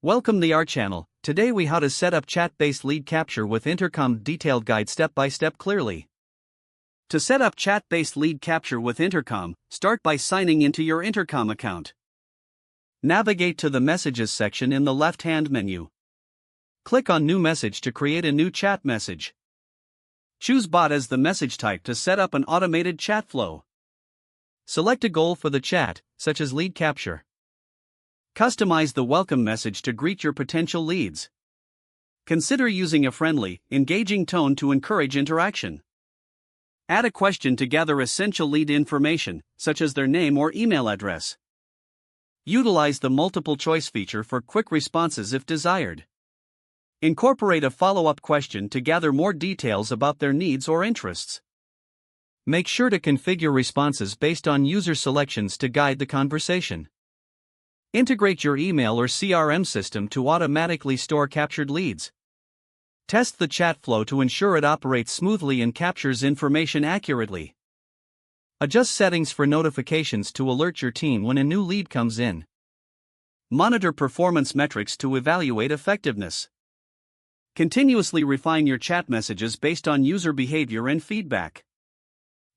Welcome to our channel. Today we how to set up chat-based lead capture with Intercom detailed guide step by step clearly. To set up chat-based lead capture with Intercom, start by signing into your Intercom account. Navigate to the Messages section in the left-hand menu. Click on New Message to create a new chat message. Choose Bot as the message type to set up an automated chat flow. Select a goal for the chat, such as lead capture. Customize the welcome message to greet your potential leads. Consider using a friendly, engaging tone to encourage interaction. Add a question to gather essential lead information, such as their name or email address. Utilize the multiple choice feature for quick responses if desired. Incorporate a follow-up question to gather more details about their needs or interests. Make sure to configure responses based on user selections to guide the conversation. Integrate your email or CRM system to automatically store captured leads. Test the chat flow to ensure it operates smoothly and captures information accurately. Adjust settings for notifications to alert your team when a new lead comes in. Monitor performance metrics to evaluate effectiveness. Continuously refine your chat messages based on user behavior and feedback.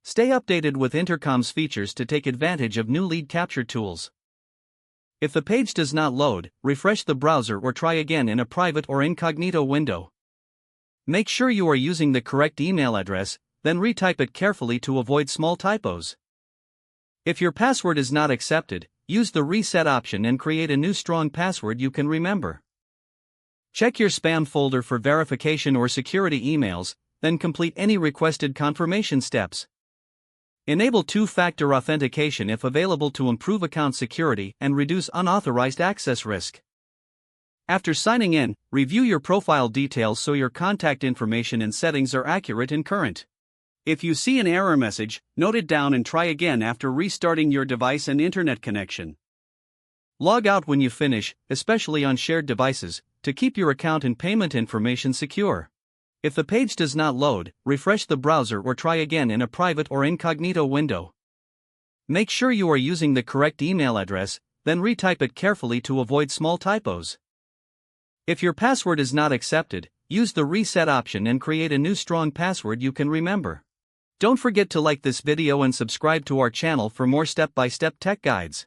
Stay updated with Intercom's features to take advantage of new lead capture tools. If the page does not load, refresh the browser or try again in a private or incognito window. Make sure you are using the correct email address, then retype it carefully to avoid small typos. If your password is not accepted, use the reset option and create a new strong password you can remember. Check your spam folder for verification or security emails, then complete any requested confirmation steps. Enable two-factor authentication if available to improve account security and reduce unauthorized access risk. After signing in, review your profile details so your contact information and settings are accurate and current. If you see an error message, note it down and try again after restarting your device and internet connection. Log out when you finish, especially on shared devices, to keep your account and payment information secure. If the page does not load, refresh the browser or try again in a private or incognito window. Make sure you are using the correct email address, then retype it carefully to avoid small typos. If your password is not accepted, use the reset option and create a new strong password you can remember. Don't forget to like this video and subscribe to our channel for more step-by-step tech guides.